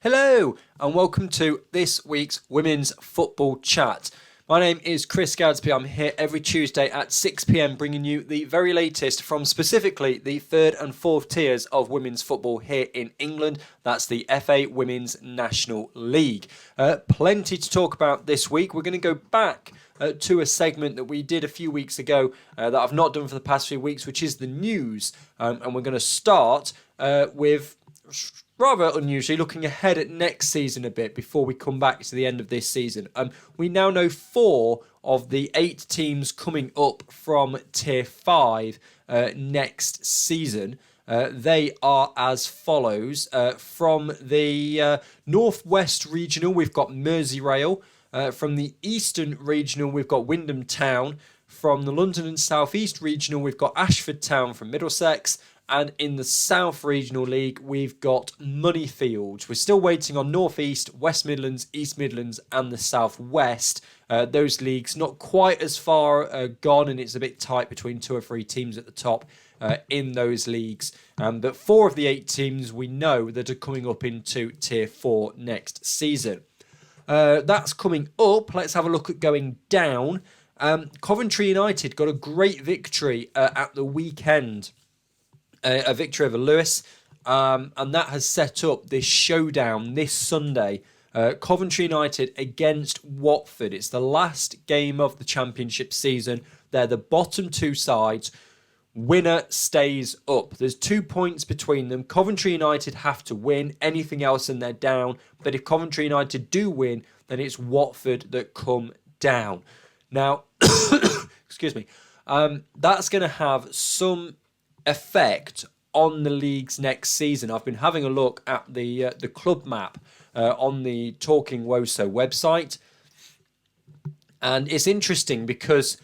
Hello and welcome to this week's Women's Football Chat. My name is Chris Gadsby. I'm here every Tuesday at 6 p.m. bringing you the very latest from specifically the third and fourth tiers of women's football here in England. That's the FA Women's National League. Plenty to talk about this week. We're going to go back to a segment that we did a few weeks ago that I've not done for the past few weeks, which is the news. And we're going to start with rather unusually looking ahead at next season a bit before we come back to the end of this season. We now know 4 of the 8 teams coming up from Tier 5 next season. They are as follows. From the Northwest Regional, we've got Merseyrail. From the Eastern Regional, we've got Wyndham Town. From the London and South East Regional, we've got Ashford Town from Middlesex. And in the South Regional League, we've got Moneyfields. We're still waiting on North East, West Midlands, East Midlands and the South West. Those leagues not quite as far gone, and it's a bit tight between 2 or 3 teams at the top in those leagues. But 4 of the 8 teams we know that are coming up into Tier 4 next season. That's coming up. Let's have a look at going down. Coventry United got a great victory at the weekend. A victory over Lewis, and that has set up this showdown this Sunday. Coventry United against Watford. It's the last game of the championship season. They're the bottom 2 sides. Winner stays up. There's 2 points between them. Coventry United have to win. Anything else and they're down. But if Coventry United do win, then it's Watford that come down. Now, excuse me, that's going to have some effect on the league's next season. I've been having a look at the club map on the Talking Woso website, and it's interesting because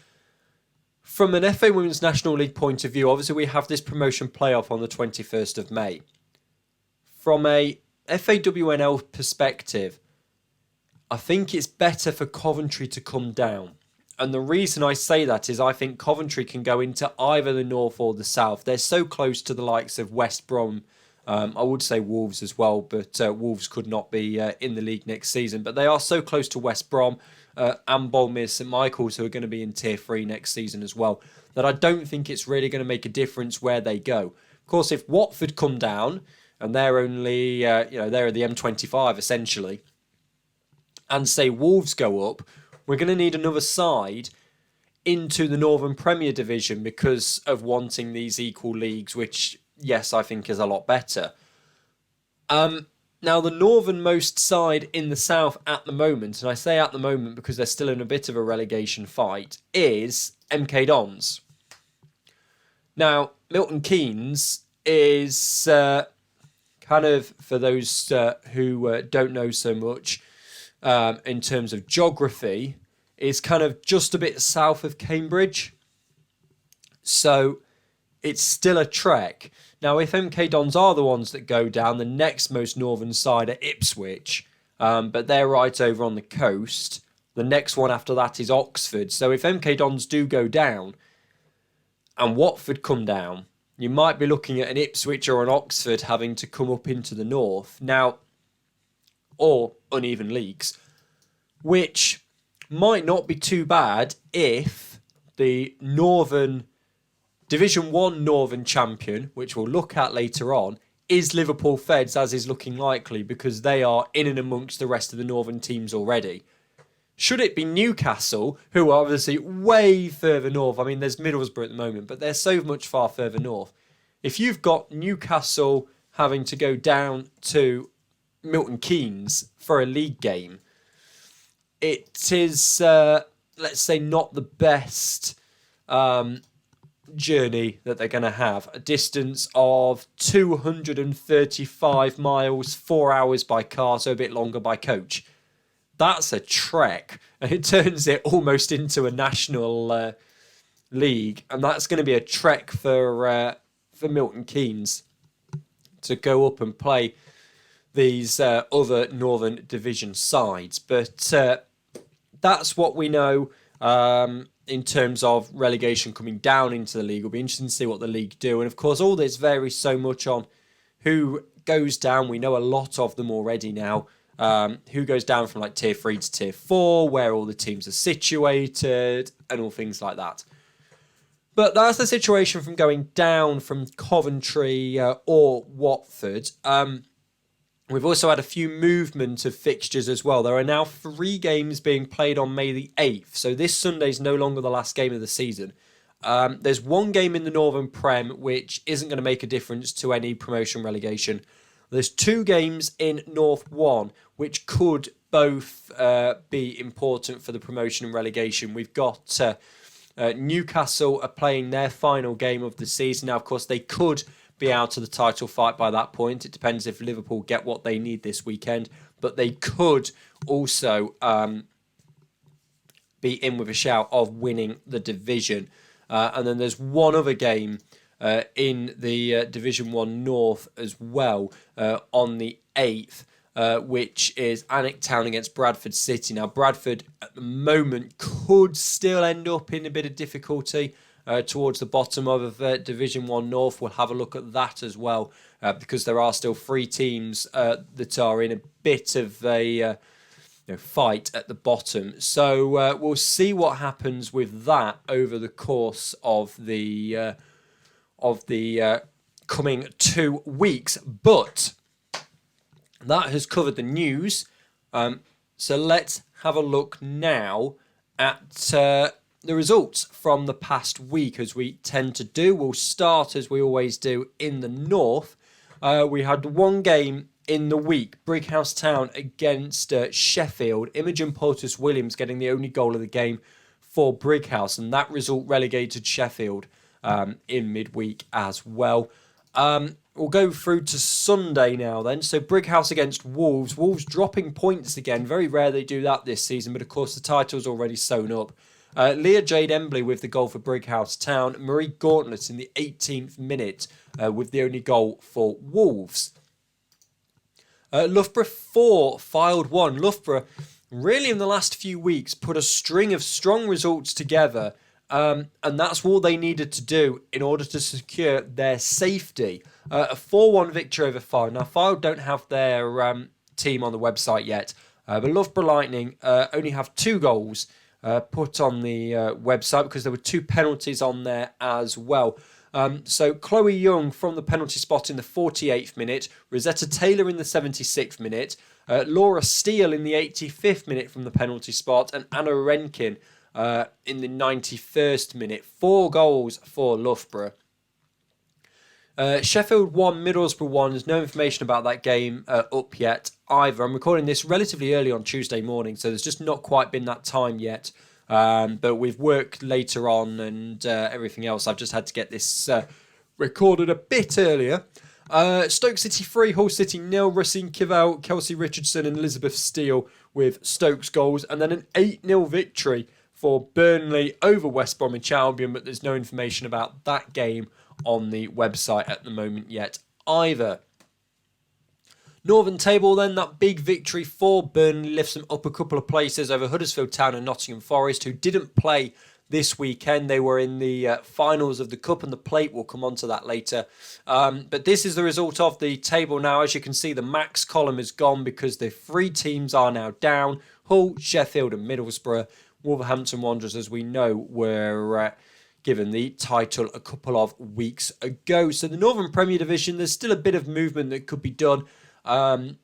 from an FA Women's National League point of view, obviously we have this promotion playoff on the 21st of May. From a FAWNL perspective, I think it's better for Coventry to come down. And the reason I say that is I think Coventry can go into either the north or the south. They're so close to the likes of West Brom. I would say Wolves as well, but Wolves could not be in the league next season. But they are so close to West Brom and Bournemouth St Michael's, who are going to be in Tier 3 next season as well, that I don't think it's really going to make a difference where they go. Of course, if Watford come down, and they're only, they're at the M25 essentially, and say Wolves go up, we're going to need another side into the Northern Premier Division because of wanting these equal leagues, which, yes, I think is a lot better. Now, the northernmost side in the south at the moment, and I say at the moment because they're still in a bit of a relegation fight, is MK Dons. Now, Milton Keynes is kind of, for those who don't know so much, in terms of geography, is kind of just a bit south of Cambridge. So it's still a trek. Now, if MK Dons are the ones that go down, the next most northern side are Ipswich, but they're right over on the coast. The next one after that is Oxford. So if MK Dons do go down and Watford come down, you might be looking at an Ipswich or an Oxford having to come up into the north. Now, or uneven leagues, which might not be too bad if the Northern Division 1 Northern champion, which we'll look at later on, is Liverpool Feds, as is looking likely, because they are in and amongst the rest of the Northern teams already. Should it be Newcastle, who are obviously way further north, I mean, there's Middlesbrough at the moment, but they're so much far further north. If you've got Newcastle having to go down to Milton Keynes for a league game, it is, let's say, not the best journey that they're going to have. A distance of 235 miles, 4 hours by car, so a bit longer by coach. That's a trek, and it turns it almost into a national league, and that's going to be a trek for Milton Keynes to go up and play these other Northern Division sides. But that's what we know in terms of relegation coming down into the league. It'll be interesting to see what the league do. And of course, all this varies so much on who goes down. We know a lot of them already now. Who goes down from like tier 3 to tier 4, where all the teams are situated, and all things like that. But that's the situation from going down from Coventry or Watford. We've also had a few movement of fixtures as well. There are now 3 games being played on May the 8th. So this Sunday is no longer the last game of the season. There's 1 game in the Northern Prem, which isn't going to make a difference to any promotion relegation. There's 2 games in North 1, which could both be important for the promotion and relegation. We've got Newcastle are playing their final game of the season. Now, of course, they could be out of the title fight by that point. It depends if Liverpool get what they need this weekend. But they could also be in with a shout of winning the division. And then there's one other game in the Division 1 North as well on the 8th, which is Annex Town against Bradford City. Now, Bradford at the moment could still end up in a bit of difficulty towards the bottom of Division 1 North. We'll have a look at that as well because there are still 3 teams that are in a bit of a fight at the bottom. So we'll see what happens with that over the course of the coming 2 weeks. But that has covered the news. So let's have a look now at the results from the past week, as we tend to do. We'll start, as we always do, in the north. We had 1 game in the week, Brighouse Town against Sheffield. Imogen Poultice-Williams getting the only goal of the game for Brighouse, and that result relegated Sheffield in midweek as well. We'll go through to Sunday now then. So Brighouse against Wolves. Wolves dropping points again. Very rare they do that this season, but of course the title's already sewn up. Leah Jade Embley with the goal for Brighouse Town. Marie Gauntlet in the 18th minute with the only goal for Wolves. Loughborough 4, Fylde 1. Loughborough really in the last few weeks put a string of strong results together, and that's what they needed to do in order to secure their safety. A 4-1 victory over Fylde. Now, Fylde don't have their team on the website yet, but Loughborough Lightning only have 2 goals put on the website because there were 2 penalties on there as well. So Chloe Young from the penalty spot in the 48th minute, Rosetta Taylor in the 76th minute, Laura Steele in the 85th minute from the penalty spot, and Anna Renkin in the 91st minute. 4 goals for Loughborough. Sheffield 1, Middlesbrough 1. There's no information about that game up yet either. I'm recording this relatively early on Tuesday morning, so there's just not quite been that time yet. But we've worked later on and everything else. I've just had to get this recorded a bit earlier. Stoke City 3, Hull City 0. Racine Kivel, Kelsey Richardson and Elizabeth Steele with Stoke's goals. And then an 8-0 victory for Burnley over West Bromwich Albion, but there's no information about that game on the website at the moment yet either. Northern Table then, that big victory for Burnley lifts them up a couple of places over Huddersfield Town and Nottingham Forest, who didn't play this weekend. They were in the finals of the Cup and the Plate. We'll come on to that later. But this is the result of the table now. As you can see, the max column is gone because the 3 teams are now down. Hull, Sheffield and Middlesbrough. Wolverhampton Wanderers, as we know, were given the title a couple of weeks ago. So the Northern Premier Division, there's still a bit of movement that could be done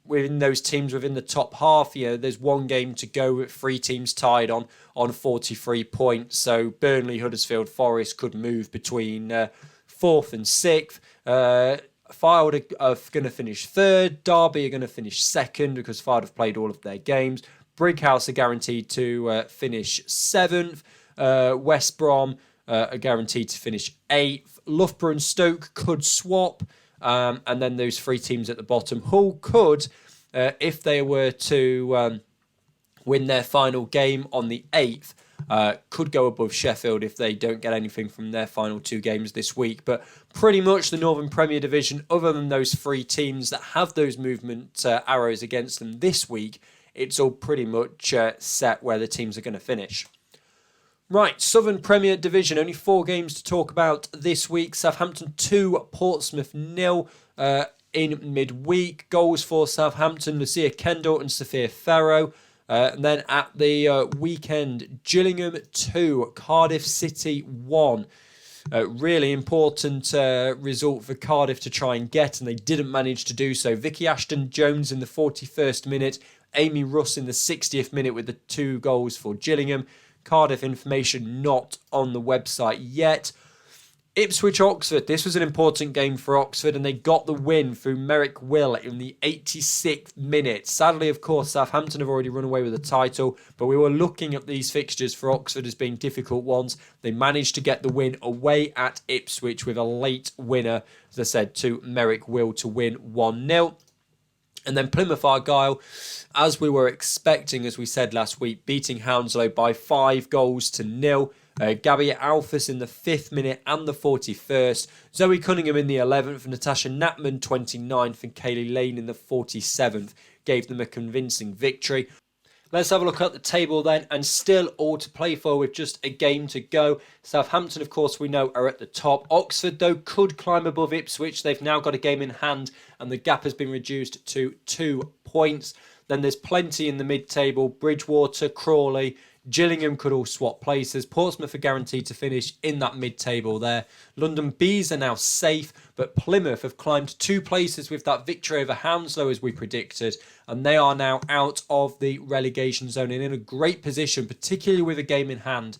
within those teams within the top half. There's 1 game to go with 3 teams tied on 43 points. So Burnley, Huddersfield, Forest could move between 4th and 6th. Fylde are going to finish 3rd. Derby are going to finish 2nd because Fylde have played all of their games. Brighouse are guaranteed to finish 7th. West Brom are guaranteed to finish 8th. Loughborough and Stoke could swap. And then those 3 teams at the bottom. Hull could, if they were to win their final game on the 8th, could go above Sheffield if they don't get anything from their final 2 games this week. But pretty much the Northern Premier Division, other than those 3 teams that have those movement arrows against them this week, it's all pretty much set where the teams are going to finish. Right, Southern Premier Division, only 4 games to talk about this week. Southampton 2, Portsmouth 0. in midweek. Goals for Southampton, Lucia Kendall and Sophia Ferro. And then at the weekend, Gillingham 2, Cardiff City 1. Really important result for Cardiff to try and get, and they didn't manage to do so. Vicky Ashton-Jones in the 41st minute, Amy Russ in the 60th minute with the 2 goals for Gillingham. Cardiff information not on the website yet. Ipswich-Oxford, this was an important game for Oxford, and they got the win through Merrick Will in the 86th minute. Sadly, of course, Southampton have already run away with the title, but we were looking at these fixtures for Oxford as being difficult ones. They managed to get the win away at Ipswich with a late winner, as I said, to Merrick Will to win 1-0. And then Plymouth Argyle, as we were expecting, as we said last week, beating Hounslow by 5-0. Gabby Alphys in the 5th minute and the 41st. Zoe Cunningham in the 11th. Natasha Natman 29th. And Kaylee Lane in the 47th gave them a convincing victory. Let's have a look at the table then, and still all to play for with just a game to go. Southampton, of course, we know are at the top. Oxford, though, could climb above Ipswich. They've now got a game in hand, and the gap has been reduced to 2 points. Then there's plenty in the mid-table. Bridgewater, Crawley, Gillingham could all swap places. Portsmouth are guaranteed to finish in that mid-table there. London Bees are now safe, but Plymouth have climbed 2 places with that victory over Hounslow, as we predicted, and they are now out of the relegation zone and in a great position, particularly with a game in hand,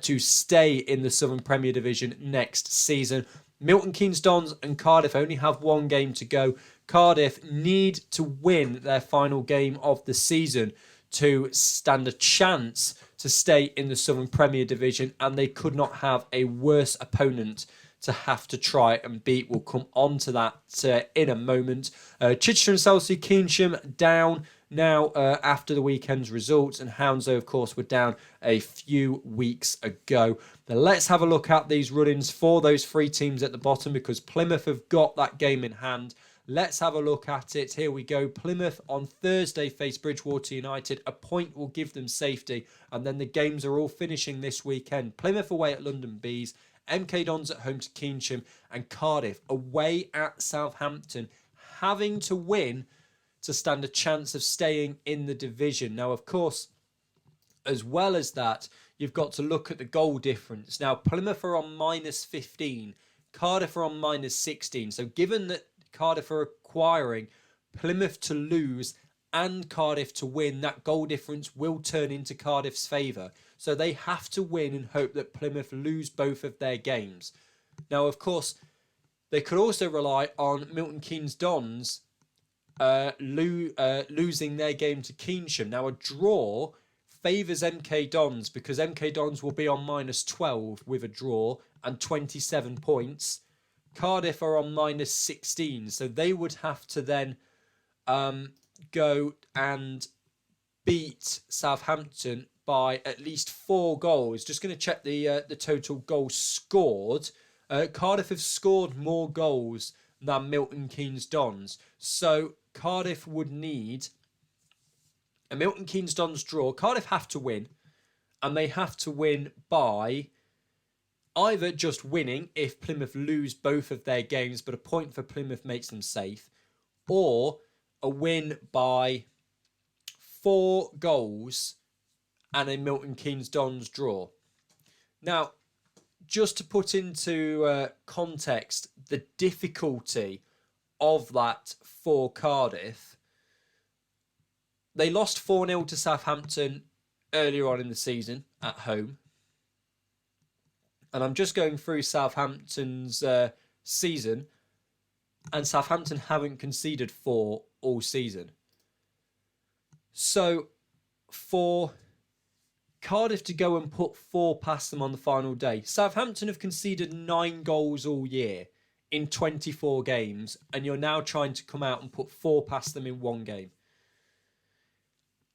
to stay in the Southern Premier Division next season. Milton Keynes Dons and Cardiff only have 1 game to go. Cardiff need to win their final game of the season to stand a chance to stay in the Southern Premier Division, and they could not have a worse opponent to have to try and beat. We'll come on to that in a moment. Chichester and Chelsea, Keynsham down now after the weekend's results, and Hounslow, of course, were down a few weeks ago. Now let's have a look at these run-ins for those 3 teams at the bottom, because Plymouth have got that game in hand. Let's have a look at it. Here we go. Plymouth on Thursday face Bridgewater United. A point will give them safety. And then the games are all finishing this weekend. Plymouth away at London Bees. MK Dons at home to Keynsham. And Cardiff away at Southampton. Having to win to stand a chance of staying in the division. Now, of course, as well as that, you've got to look at the goal difference. Now, Plymouth are on -15. Cardiff are on -16. So given that Cardiff are acquiring Plymouth to lose and Cardiff to win, that goal difference will turn into Cardiff's favour. So they have to win and hope that Plymouth lose both of their games. Now, of course, they could also rely on Milton Keynes Dons losing their game to Keynsham. Now, a draw favours MK Dons because MK Dons will be on -12 with a draw and 27 points. Cardiff are on -16, so they would have to then go and beat Southampton by at least 4 goals. Just going to check the total goals scored. Cardiff have scored more goals than Milton Keynes Dons, so Cardiff would need a Milton Keynes Dons draw. Cardiff have to win, and they have to win by either just winning if Plymouth lose both of their games, but a point for Plymouth makes them safe, or a win by 4 goals and a Milton Keynes Dons draw. Now, just to put into context the difficulty of that for Cardiff, they lost 4-0 to Southampton earlier on in the season at home. And I'm just going through Southampton's season, and Southampton haven't conceded 4 all season. So for Cardiff to go and put 4 past them on the final day, Southampton have conceded 9 goals all year in 24 games, and you're now trying to come out and put 4 past them in 1 game.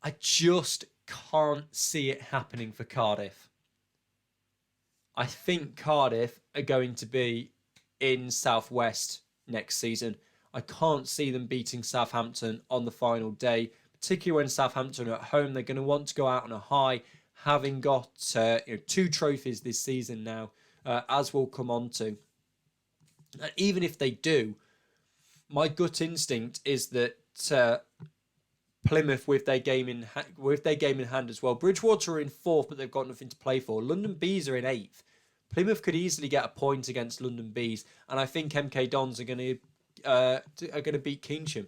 I just can't see it happening for Cardiff. I think Cardiff are going to be in South West next season. I can't see them beating Southampton on the final day, particularly when Southampton are at home. They're going to want to go out on a high, having got 2 trophies this season now, as we'll come on to. And even if they do, my gut instinct is that Plymouth, with their game in hand as well. Bridgewater are in 4th, but they've got nothing to play for. London Bees are in 8th. Plymouth could easily get a point against London Bees, and I think MK Dons are going to beat Keynsham.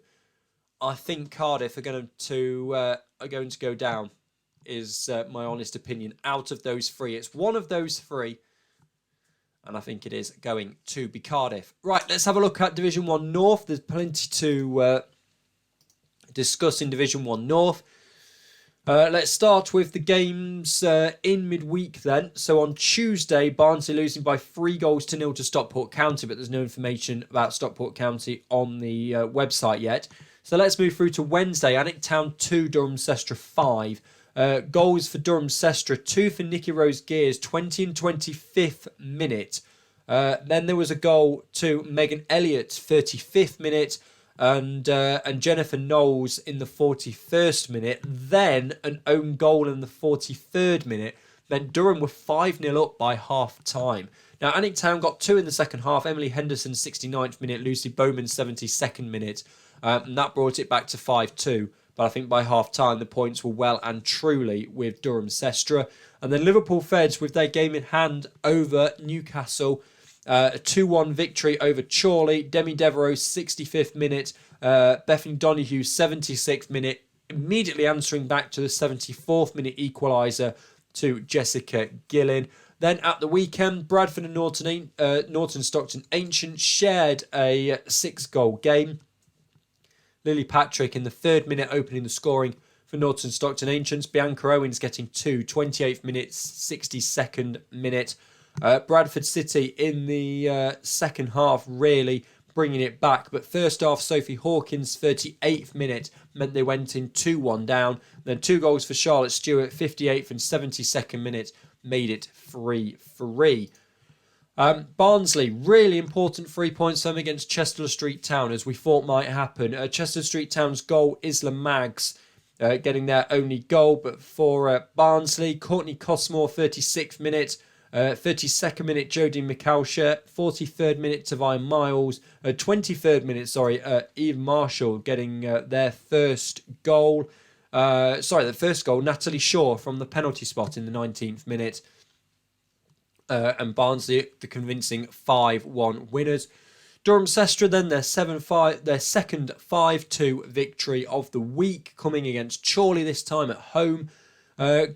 I think Cardiff are going to go down. Is my honest opinion. Out of those 3, it's one of those 3, and I think it is going to be Cardiff. Right, let's have a look at Division 1 North. There's plenty to discuss in Division 1 North. Let's start with the games in midweek then. So on Tuesday, Barnsley losing by 3-0 to Stockport County, but there's no information about Stockport County on the website yet. So let's move through to Wednesday. Annex Town 2, Durham Sestra 5. Goals for Durham Sestra, 2 for Nikki Rose Gears, 20 and 25th minute. Then there was a goal to Megan Elliott, 35th minute. And Jennifer Knowles in the 41st minute. Then an own goal in the 43rd minute. Then Durham were 5-0 up by half time. Now, Annex Town got 2 in the second half. Emily Henderson, 69th minute. Lucy Bowman, 72nd minute. And that brought it back to 5-2. But I think by half time, the points were well and truly with Durham Sestra. And then Liverpool Feds, with their game in hand over Newcastle, a 2-1 victory over Chorley. Demi Devereaux, 65th minute. Bethany Donoghue, 76th minute. Immediately answering back to the 74th minute equaliser to Jessica Gillen. Then at the weekend, Bradford and Norton Stockton Ancient shared a 6-goal game. Lily Patrick in the 3rd minute opening the scoring for Norton Stockton Ancients. Bianca Owens getting 2, 28th minute, 62nd minute. Bradford City in the second half really bringing it back. But first half, Sophie Hawkins, 38th minute, meant they went in 2-1 down. Then 2 goals for Charlotte Stewart, 58th and 72nd minute, made it 3-3. Barnsley, really important 3 points home against Chester Street Town, as we thought might happen. Chester Street Town's goal, Isla Maggs, getting their only goal. But for Barnsley, Courtney Cosmore, 36th minute. 32nd minute, Jodie McAlsher. 43rd minute, Tavine Miles. 23rd minute, Eve Marshall getting their first goal. The first goal, Natalie Shaw from the penalty spot in the 19th minute. And Barnsley, the convincing 5-1 winners. Durham Sestra then, their second 5-2 victory of the week, coming against Chorley, this time at home.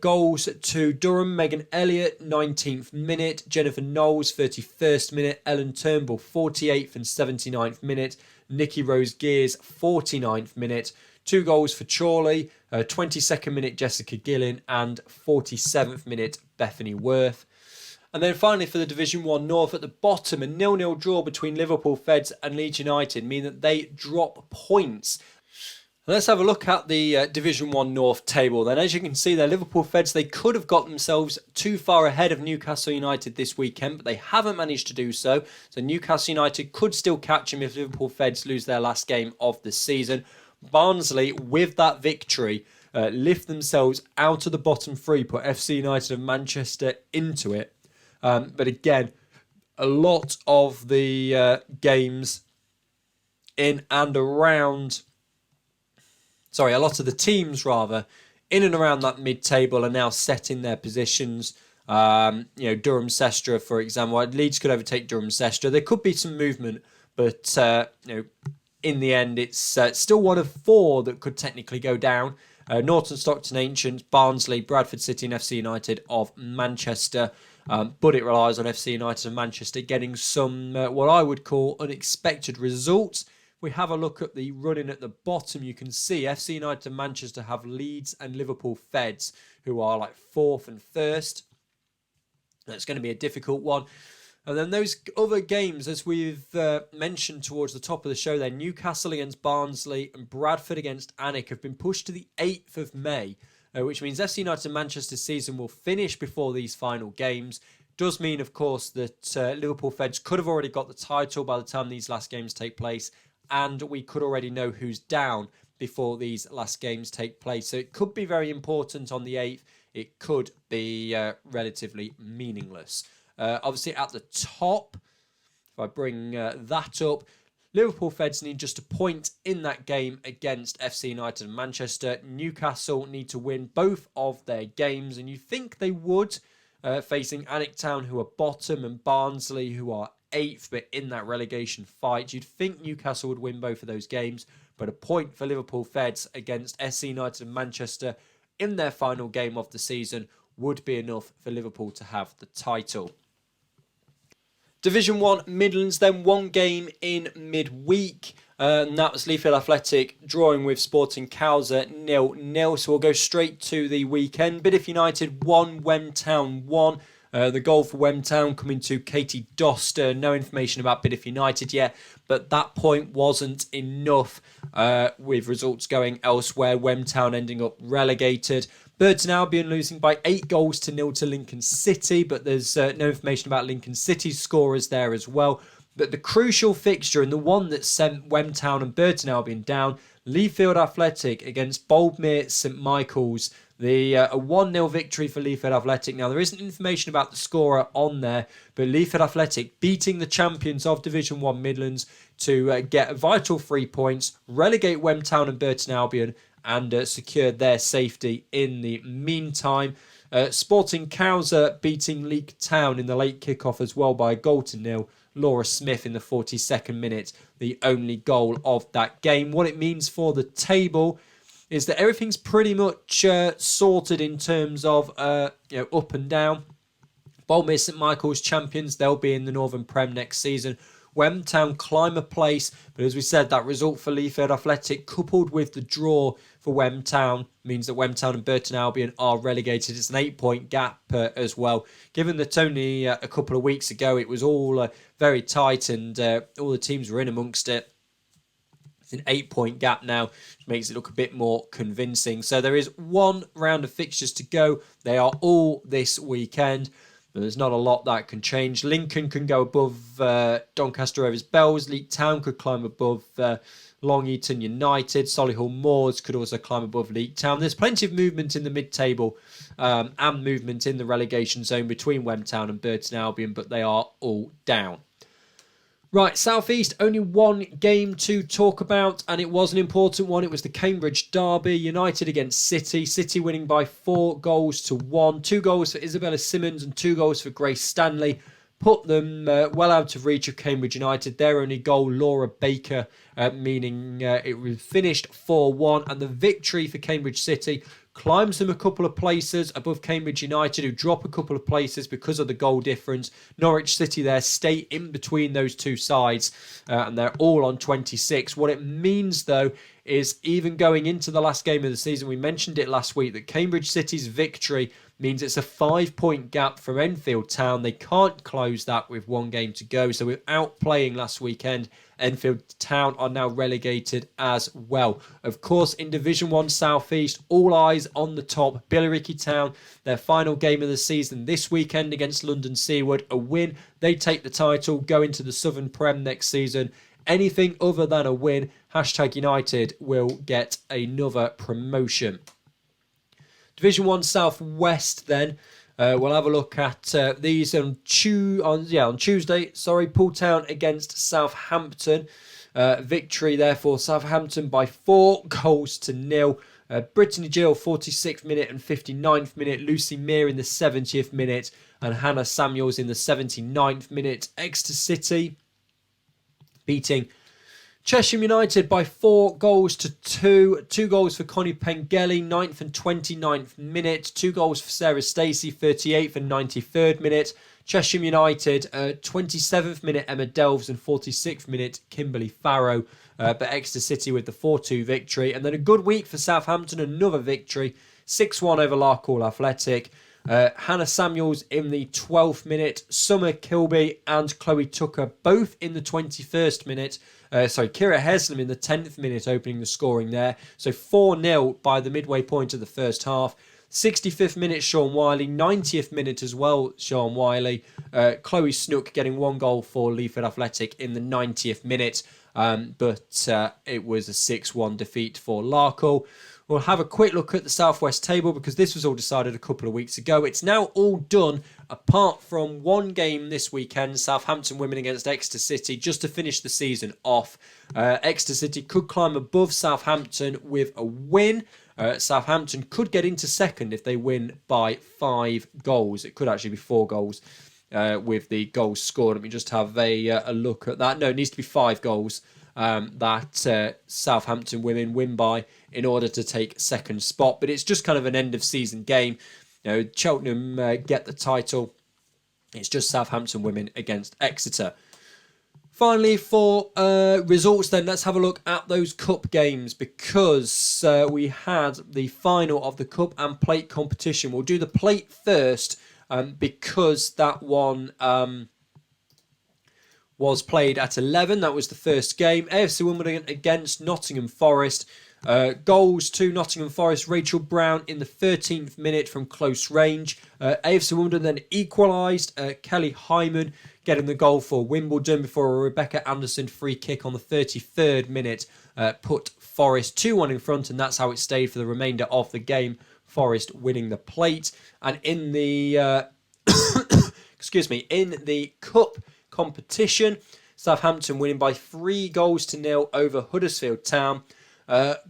Goals to Durham, Megan Elliott, 19th minute. Jennifer Knowles, 31st minute. Ellen Turnbull, 48th and 79th minute. Nikki Rose Gears, 49th minute. 2 goals for Chorley, 22nd minute Jessica Gillen and 47th minute Bethany Worth. And then finally for the Division 1 North at the bottom, a 0-0 draw between Liverpool Feds and Leeds United mean that they drop points. Let's have a look at the Division 1 North table then. As you can see there, Liverpool Feds, they could have got themselves too far ahead of Newcastle United this weekend, but they haven't managed to do so. So Newcastle United could still catch them if Liverpool Feds lose their last game of the season. Barnsley, with that victory, lift themselves out of the bottom 3, put FC United of Manchester into it. But again, a lot of the games in and around... a lot of the teams, rather, in and around that mid-table are now set in their positions. Durham Sestra, for example. Leeds could overtake Durham Sestra. There could be some movement, but in the end, it's still one of 4 that could technically go down. Norton Stockton Ancients, Barnsley, Bradford City and FC United of Manchester. But it relies on FC United of Manchester getting some, what I would call, unexpected results. We have a look at the running at the bottom. You can see FC United of Manchester have Leeds and Liverpool Feds, who are like 4th and 1st. That's going to be a difficult one. And then those other games, as we've mentioned towards the top of the show there, Newcastle against Barnsley and Bradford against Annex have been pushed to the 8th of May, which means FC United of Manchester's season will finish before these final games. Does mean, of course, that Liverpool Feds could have already got the title by the time these last games take place, and we could already know who's down before these last games take place. So it could be very important on the 8th. It could be relatively meaningless. Obviously, at the top, if I bring that up, Liverpool Feds need just a point in that game against FC United and Manchester. Newcastle need to win both of their games, and you think they would, facing Annex Town, who are bottom, and Barnsley, who are 8th, but in that relegation fight. You'd think Newcastle would win both of those games, but a point for Liverpool Feds against SC United and Manchester in their final game of the season would be enough for Liverpool to have the title. Division 1 Midlands, then one game in midweek. And that was Leafield Athletic drawing with Sporting Cowser 0-0. So we'll go straight to the weekend. Bideford United 1, Wem Town 1. The goal for Wem Town coming to Katie Doster. No information about Bideford United yet, but that point wasn't enough with results going elsewhere. Wem Town ending up relegated. Burton Albion losing by 8-0 to Lincoln City, but there's no information about Lincoln City's scorers there as well. But the crucial fixture and the one that sent Wem Town and Burton Albion down, Leafield Athletic against Boldmere St Michael's. A 1-0 victory for Leafield Athletic. Now, there isn't information about the scorer on there, but Leafield Athletic beating the champions of Division 1 Midlands to get vital 3 points, relegate Wem Town and Burton Albion, and secure their safety in the meantime. Sporting Cowser beating Leek Town in the late kickoff as well by a 1-0. Laura Smith in the 42nd minute, the only goal of that game. What it means for the table is that everything's pretty much sorted in terms of up and down. Boldmere St Michael's champions, they'll be in the Northern Prem next season. Wem Town climb a place, but as we said, that result for Leafield Athletic coupled with the draw for Wem Town means that Wem Town and Burton Albion are relegated. It's an 8-point gap as well. Given that only a couple of weeks ago it was all very tight and all the teams were in amongst it, it's an 8-point gap now, which makes it look a bit more convincing. So there is one round of fixtures to go. They are all this weekend. There's not a lot that can change. Lincoln can go above Doncaster Rovers Bells. Leek Town could climb above Long Eaton United. Solihull Moors could also climb above Leek Town. There's plenty of movement in the mid-table and movement in the relegation zone between Wem Town and Burton Albion, but they are all down. Right, South East, only one game to talk about, and it was an important one. It was the Cambridge Derby, United against City. City winning by 4-1. 2 goals for Isabella Simmons and 2 goals for Grace Stanley. Put them well out of reach of Cambridge United. Their only goal, Laura Baker, meaning it was finished 4-1. And the victory for Cambridge City climbs them a couple of places above Cambridge United, who drop a couple of places because of the goal difference. Norwich City there stay in between those two sides, and they're all on 26. What it means, though, is even going into the last game of the season, we mentioned it last week, that Cambridge City's victory means it's a 5-point gap from Enfield Town. They can't close that with one game to go. So without playing last weekend, Enfield Town are now relegated as well. Of course, in Division 1 South East, all eyes on the top. Billericay Town, their final game of the season this weekend against London Seaward. A win, they take the title, go into the Southern Prem next season. Anything other than a win, #United will get another promotion. Division 1 South West then. We'll have a look at these on Tuesday. Poole Town against Southampton. Victory there for Southampton by 4-0. Brittany Gill, 46th minute and 59th minute. Lucy Meir in the 70th minute. And Hannah Samuels in the 79th minute. Exeter City beating Chesham United by 4-2. 2 goals for Connie Pengelly, 9th and 29th minute. 2 goals for Sarah Stacey, 38th and 93rd minute. Chesham United, 27th minute Emma Delves and 46th minute Kimberly Farrow. But Exeter City with the 4-2 victory. And then a good week for Southampton, another victory. 6-1 over Larkhall Athletic. Hannah Samuels in the 12th minute. Summer Kilby and Chloe Tucker both in the 21st minute. Kira Heslem in the 10th minute opening the scoring there. So 4-0 by the midway point of the first half. 65th minute Sean Wiley, 90th minute as well Sean Wiley. Chloe Snook getting 1 goal for Leafield Athletic in the 90th minute. But it was a 6-1 defeat for Larkhall. We'll have a quick look at the Southwest table because this was all decided a couple of weeks ago. It's now all done apart from one game this weekend, Southampton women against Exeter City, just to finish the season off. Exeter City could climb above Southampton with a win. Southampton could get into second if they win by 5 goals. It could actually be 4 goals with the goals scored. Let me just have a look at that. No, it needs to be 5 goals that Southampton women win by in order to take second spot. But it's just kind of an end of season game. Cheltenham get the title. It's just Southampton women against Exeter. Finally, for results then, let's have a look at those cup games because we had the final of the cup and plate competition. We'll do the plate first because that one was played at 11. That was the first game. AFC Wimbledon against Nottingham Forest. Goals to Nottingham Forest. Rachel Brown in the 13th minute from close range. AFC Wimbledon then equalised. Kelly Hyman getting the goal for Wimbledon before a Rebecca Anderson free kick on the 33rd minute put Forest 2-1 in front, and that's how it stayed for the remainder of the game. Forest winning the plate. And in the in the cup competition, Southampton winning by 3-0 over Huddersfield Town.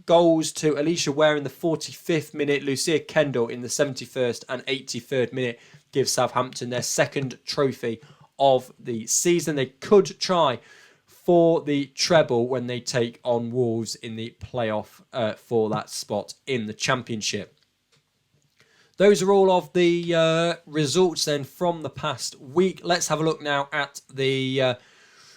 Goals to Alicia Ware in the 45th minute, Lucia Kendall in the 71st and 83rd minute give Southampton their second trophy of the season. They could try for the treble when they take on Wolves in the playoff for that spot in the Championship. Those are all of the results then from the past week. Let's have a look now at the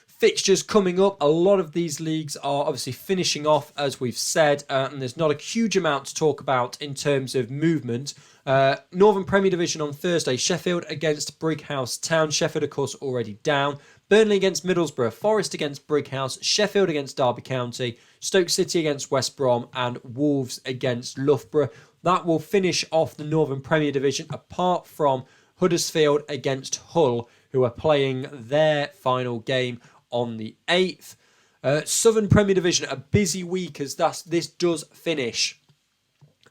fixtures coming up. A lot of these leagues are obviously finishing off, as we've said, and there's not a huge amount to talk about in terms of movement. Northern Premier Division on Thursday, Sheffield against Brighouse Town. Sheffield, of course, already down. Burnley against Middlesbrough, Forest against Brighouse, Sheffield against Derby County, Stoke City against West Brom, and Wolves against Loughborough. That will finish off the Northern Premier Division, apart from Huddersfield against Hull, who are playing their final game on the 8th. Southern Premier Division, a busy week as this does finish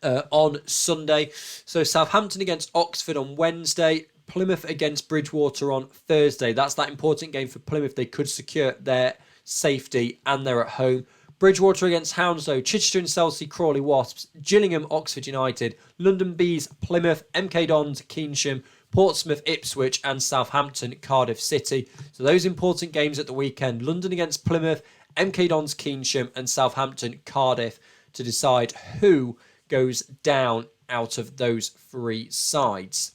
on Sunday. So Southampton against Oxford on Wednesday, Plymouth against Bridgwater on Thursday. That's that important game for Plymouth. They could secure their safety and they're at home. Bridgwater against Hounslow, Chichester and Chelsea, Crawley Wasps, Gillingham, Oxford United, London Bees, Plymouth, MK Dons, Keynsham, Portsmouth, Ipswich and Southampton, Cardiff City. So those important games at the weekend. London against Plymouth, MK Dons, Keynsham and Southampton, Cardiff to decide who goes down out of those 3 sides.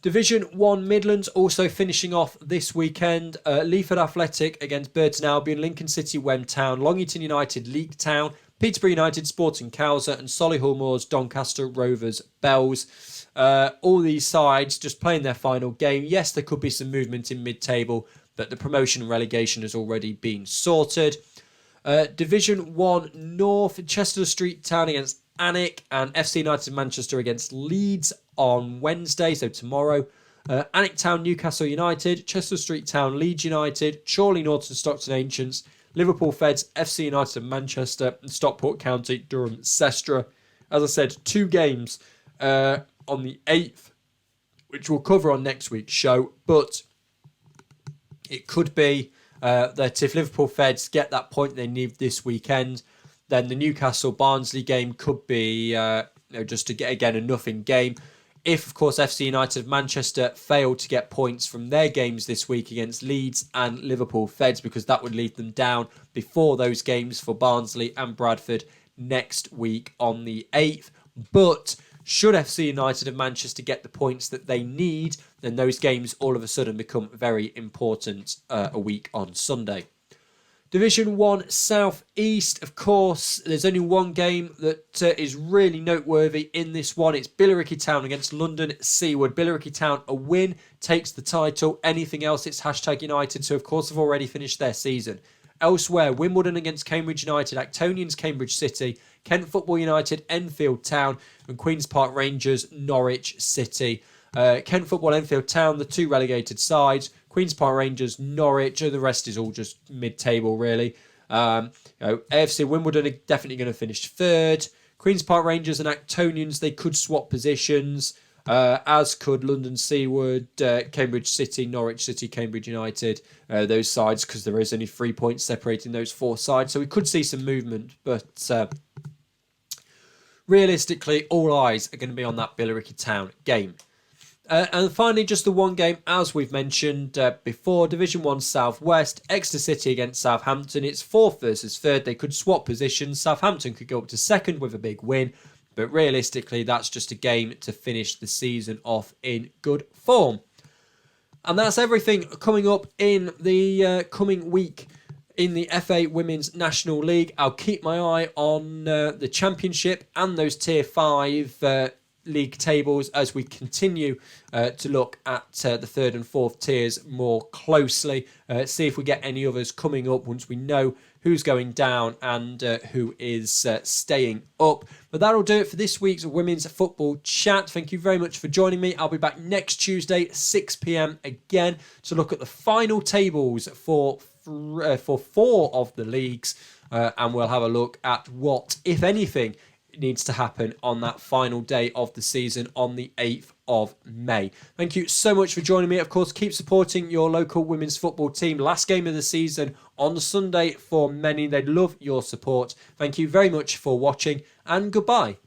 Division 1 Midlands also finishing off this weekend. Leaford Athletic against Burton Albion, Lincoln City, Wem Town, Long Eaton United, Leek Town, Peterborough United, Sporting Cowser and Solihull Moors, Doncaster Rovers, Bells. All these sides just playing their final game. Yes, there could be some movement in mid-table, but the promotion and relegation has already been sorted. Division 1 North, Chester Street Town against Annex and FC United Manchester against Leeds on Wednesday, so tomorrow. Annex Town, Newcastle United, Chester Street Town, Leeds United, Chorley Norton, Stockton Ancients, Liverpool Feds, FC United Manchester, and Stockport County, Durham Sestra. As I said, 2 games on the 8th, which we'll cover on next week's show, but it could be that if Liverpool Feds get that point they need this weekend, then the Newcastle Barnsley game could be just to get again a nothing game. If, of course, FC United Manchester fail to get points from their games this week against Leeds and Liverpool Feds, because that would lead them down before those games for Barnsley and Bradford next week on the 8th. But should FC United of Manchester get the points that they need, then those games all of a sudden become very important a week on Sunday. Division 1 South East, of course, there's only one game that is really noteworthy in this one. It's Billericay Town against London Seaward. Billericay Town, a win, takes the title. Anything else, it's #United, so of course have already finished their season. Elsewhere, Wimbledon against Cambridge United, Actonians Cambridge City, Kent Football United, Enfield Town, and Queen's Park Rangers Norwich City. Kent Football, Enfield Town, the 2 relegated sides. Queen's Park Rangers, Norwich, the rest is all just mid-table, really. AFC Wimbledon are definitely going to finish 3rd. Queen's Park Rangers and Actonians, they could swap positions, as could London Seawood, Cambridge City, Norwich City, Cambridge United, those sides, because there is only 3 points separating those four sides. So we could see some movement, but realistically, all eyes are going to be on that Billericay Town game. And finally, just the one game, as we've mentioned before, Division 1 South West, Exeter City against Southampton. It's fourth versus third. They could swap positions. Southampton could go up to second with a big win. But realistically, that's just a game to finish the season off in good form. And that's everything coming up in the coming week in the FA Women's National League. I'll keep my eye on the Championship and those Tier 5 league tables as we continue to look at the third and fourth tiers more closely. See if we get any others coming up once we know who's going down and who is staying up. But that'll do it for this week's Women's Football Chat. Thank you very much for joining me. I'll be back next Tuesday, 6 p.m. again to look at the final tables for 4 of the leagues, and we'll have a look at what, if anything, needs to happen on that final day of the season on the 8th of May. Thank you so much for joining me. Of course, keep supporting your local women's football team. Last game of the season on the Sunday for many. They'd love your support. Thank you very much for watching, and goodbye.